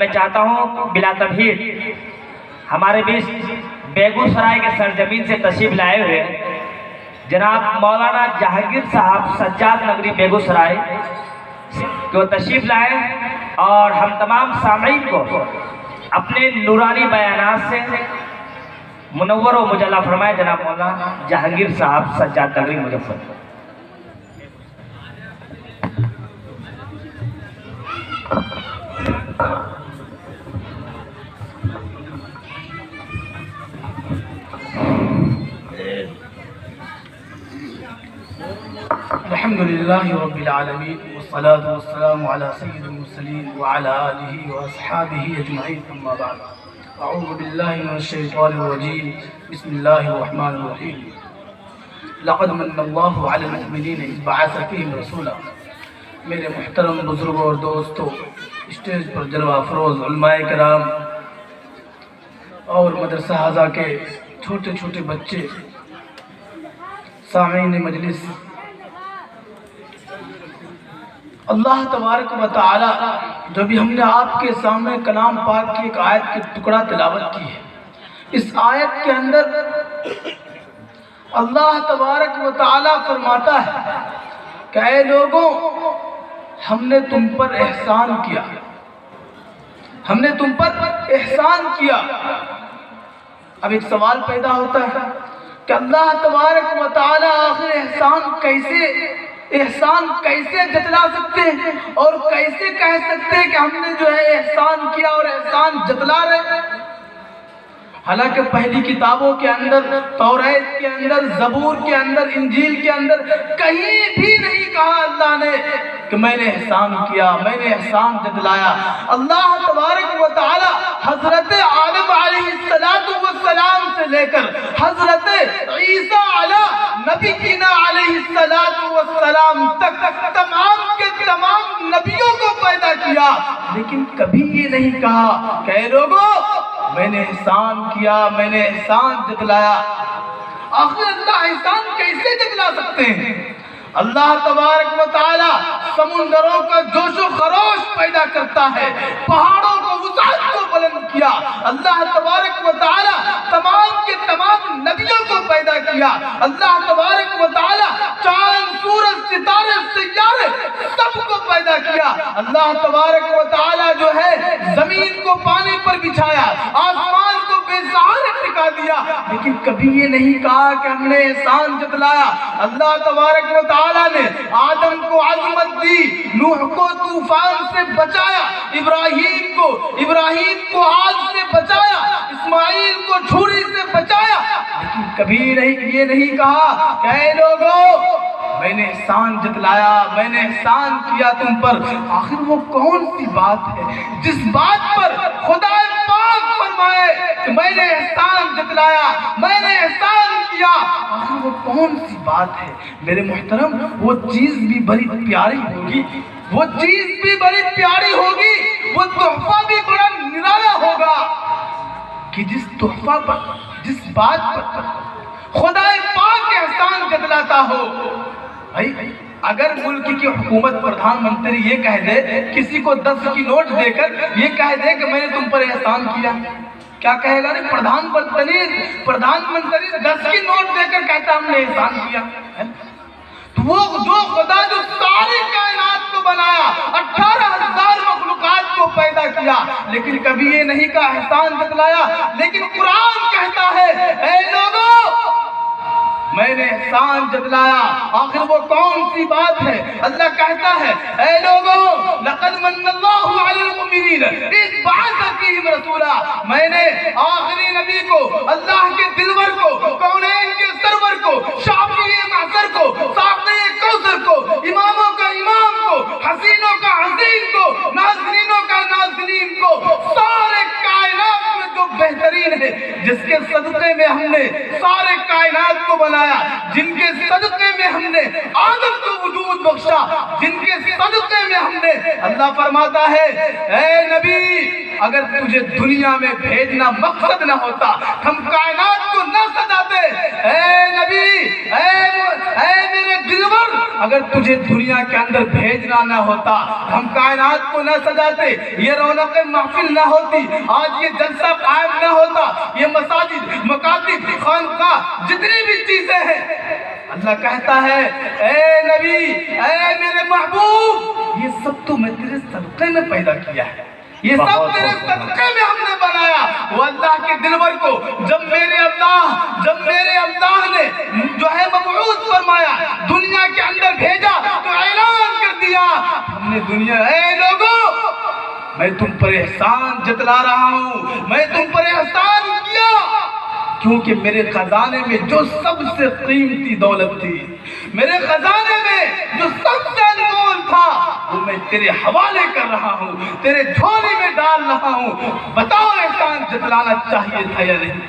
میں چاہتا ہوں بلا تمہید ہمارے بیچ بیگوسرائے کے سرزمین سے تشریف لائے ہوئے جناب مولانا جہانگیر صاحب سجاد نگری بیگوسرائے کو تشریف لائے اور ہم تمام سامعین کو اپنے نورانی بیانات سے منور و مجلہ فرمائے جناب مولانا جہانگیر صاحب سجاد نگری مظفر۔ الحمد لله رب العالمين والصلاة والسلام على سيد المرسلين وعلى آله وأصحابه أجمعين أما بعد أعوذ بالله من الشيطان الرجيم بسم الله الرحمن الرحيم لقد من الله على المؤمنين إذ بعث فيهم رسولا۔ میرے محترم بزرگوں اور دوستوں، اسٹیج پر جلوہ افروز علماء کرام اور مدرسہ اعضاء کے چھوٹے چھوٹے بچے، سامعین مجلس، اللہ تبارک و تعالی جو بھی ہم نے آپ کے سامنے کلام پاک کی ایک آیت کی ٹکڑا تلاوت کی ہے، اس آیت کے اندر اللہ تبارک و تعالی فرماتا ہے کہ اے لوگوں، ہم نے تم پر احسان کیا، ہم نے تم پر احسان کیا۔ اب ایک سوال پیدا ہوتا ہے کہ اللہ تبارک و تعالی آخر احسان کیسے جتلا سکتے ہیں اور کیسے کہہ سکتے ہیں کہ ہم نے جو ہے احسان کیا اور احسان جتلا رہے؟ حالانکہ پہلی کتابوں کے اندر، توریت کے اندر، زبور کے اندر، انجیل کے اندر کہیں بھی نہیں کہا اللہ نے کہ میں نے احسان کیا، میں نے احسان جتلایا۔ اللہ تبارک و تعالی حضرت آدم علیہ السلام سے لے کر حضرت عیسیٰ علیہ نبی کینا علیہ السلام تک تمام کے تمام نبیوں کو پیدا کیا، لیکن کبھی یہ نہیں کہا کہ اے لوگوں میں نے احسان کیا، میں نے احسان جتلایا۔ آخر اللہ احسان کیسے جتلا سکتے ہیں؟ اللہ تبارک و تعالی سمندروں کا جوش و خروش پیدا کرتا ہے، پہاڑوں کو وسعت کو بلند کیا۔ اللہ تبارک و تعالی تمام کے تمام نبیوں کو پیدا کیا۔ اللہ تبارک و تعالی چاند، سورج، ستارے، سیارے سب کو پیدا کیا۔ اللہ تبارک و تعالی جو ہے زمین کو پانی پر بچھایا، آسمان کو بے سہارے ٹکا دیا، لیکن کبھی یہ نہیں کہا کہ ہم نے احسان جتلایا۔ اللہ تبارک و تعالی نے آدم کو عظمت دی، نوح کو طوفان سے بچایا، ابراہیم کو آگ سے بچایا، اسماعیل کو چھری سے بچایا، لیکن کبھی یہ نہیں کہا کہ اے لوگوں میں نے احسان جتلایا، میں نے احسان کیا تم پر۔ آخر وہ کون سی بات ہے جس بات پر خدا پاک فرمائے کہ میں نے احسان جتلایا، میں نے احسان کیا؟ آخر وہ کون سی بات ہے؟ میرے محترم، وہ چیز بھی بڑی پیاری ہوگی، وہ چیز بھی بڑی پیاری ہوگی، وہ تحفہ بھی بڑا نرالا ہوگا کہ جس تحفہ پر، جس بات پر خدا پاک احسان جتلاتا ہو۔ بھائی اگر ملک کی حکومت پردھان منتری یہ کہہ دے، کسی کو 10 کی نوٹ دے کر یہ کہہ دے کہ میں نے تم پر احسان کیا، کیا کہے گا؟ نہیں، پردھان منتری 10 کی نوٹ دے کر کہتا ہم نے احسان کیا۔ تو وہ جو خدا جو ساری کائنات کو بنایا، 18,000 مخلوقات کو پیدا کیا، لیکن کبھی یہ نہیں کہا احسان جتلایا، لیکن قرآن کہتا ہے اے لوگوں میں نے احسان جتلایا۔ آخر وہ کون سی بات ہے؟ اللہ کہتا ہے اے لوگوں لقد من اللہ علی المؤمنین اذ بعث فیہم رسولا، میں نے آخری نبی کو، اللہ کے دلور کو، کونین کے سرور کو، شافعی محشر کو، ساقی کوثر کو، اماموں کا امام کو، حسینوں کا حسین کو، ناظرینوں کا ناظرین کو، سارے کائنات میں جو بہترین ہے، جس کے صدقے میں ہم نے سارے کائنات کو بنایا، جن کے صدقے میں ہم نے آدم کو وجود بخشا، جن کے صدقے میں ہم نے، اللہ فرماتا ہے اے نبی اگر تجھے دنیا میں بھیجنا مقصد نہ ہوتا ہم کائنات کو نہ سجاتے، اے نبی اے میرے دلبر اگر تجھے دنیا کے اندر بھیجنا نہ ہوتا ہم کائنات کو نہ سجاتے، یہ رونق محفل نہ ہوتی، آج یہ جلسہ قائم نہ ہوتا، یہ مساجد مکاتب خانقاہ جتنی بھی چیزیں ہیں، اللہ کہتا ہے اے نبی اے میرے محبوب یہ سب تو میں تیرے صدقے میں پیدا کیا ہے، یہ سب تیرے صدقے میں ہم نے بنایا۔ وہ اللہ کے دلبر کو جب میرے اللہ نے جو ہے مبعوث فرمایا، دنیا کے اندر بھیجا تو اعلان کر دیا ہم نے دنیا، اے لوگوں میں تم پر احسان جتلا رہا ہوں، میں تم پر احسان کیا کیونکہ میرے خزانے میں جو سب سے قیمتی دولت تھی، میرے خزانے میں جو سب سے انمول تھا وہ میں تیرے حوالے کر رہا ہوں، تیرے جھولی میں ڈال رہا ہوں، بتاؤ احسان جتلانا چاہیے تھا یا نہیں؟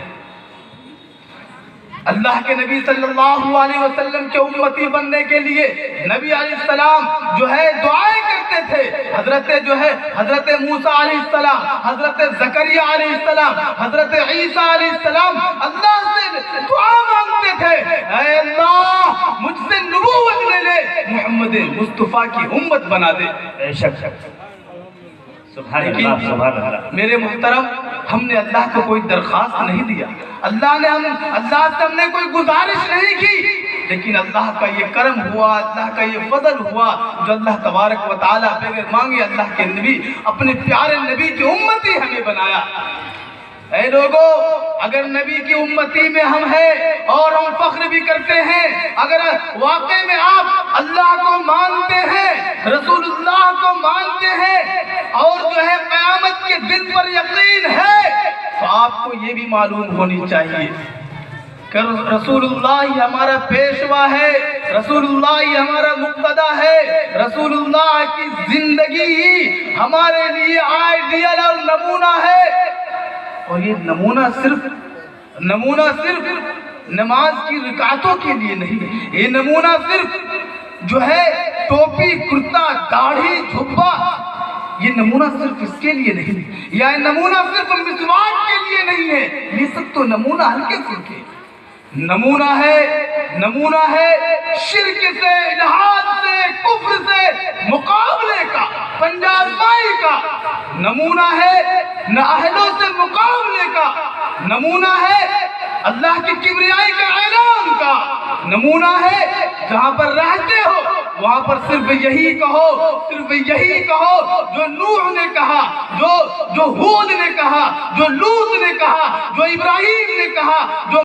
اللہ کے نبی صلی اللہ علیہ وسلم کے امتی بننے کے لیے نبی علیہ السلام جو ہے دعائیں کرتے تھے، حضرت موسیٰ علیہ السلام، حضرت زکریا علیہ السلام، حضرت عیسیٰ علیہ السلام اللہ سے دعا مانگتے تھے اے اللہ مجھ سے نبوت لے لے، محمد مصطفیٰ کی امت بنا دے۔ بے شک سبحان اللہ سبحان اللہ۔ میرے محترم ہم نے اللہ کو کوئی درخواست نہیں دیا، اللہ سے ہم نے کوئی گزارش نہیں کی، لیکن اللہ کا یہ کرم ہوا، اللہ کا یہ فضل ہوا جو اللہ تبارک و تعالیٰ بغیر مانگے اللہ کے نبی، اپنے پیارے نبی کی امتی ہمیں بنایا۔ اے لوگوں اگر نبی کی امتی میں ہم ہیں اور ہم فخر بھی کرتے ہیں، اگر واقعے میں آپ اللہ کو مانتے ہیں، رسول اللہ کو مانتے ہیں اور جو ہے قیامت کے دن پر یقین ہے، تو آپ کو یہ بھی معلوم ہونی چاہیے کہ رسول اللہ ہمارا پیشوا ہے، رسول اللہ ہمارا مقتدی ہے، رسول اللہ کی زندگی ہی ہمارے لیے آئیڈیل اور نمونہ ہے۔ اور یہ نمونہ صرف نماز کی رکعتوں کے لیے نہیں، یہ نمونہ صرف جو ہے ٹوپی کرتا داڑھی جھبا، یہ نمونہ صرف اس کے لیے نہیں، یا نمونہ صرف مسواک کے لیے نہیں ہے، یہ سب تو نمونہ ہلکے پھلکے نمونہ ہے شرک سے، الحاد سے، کفر سے مقابلے کا، پنجاب مائی کا نمونہ ہے، نااہلوں سے مقابلے کا نمونہ ہے، اللہ کی کبریائی کا اعلان کا نمونہ ہے۔ جہاں پر رہتے ہو وہاں پر صرف یہی کہو جو نوح نے کہا، جو ہود نے کہا، جو لوط نے کہا، جو ابراہیم نے کہا، جو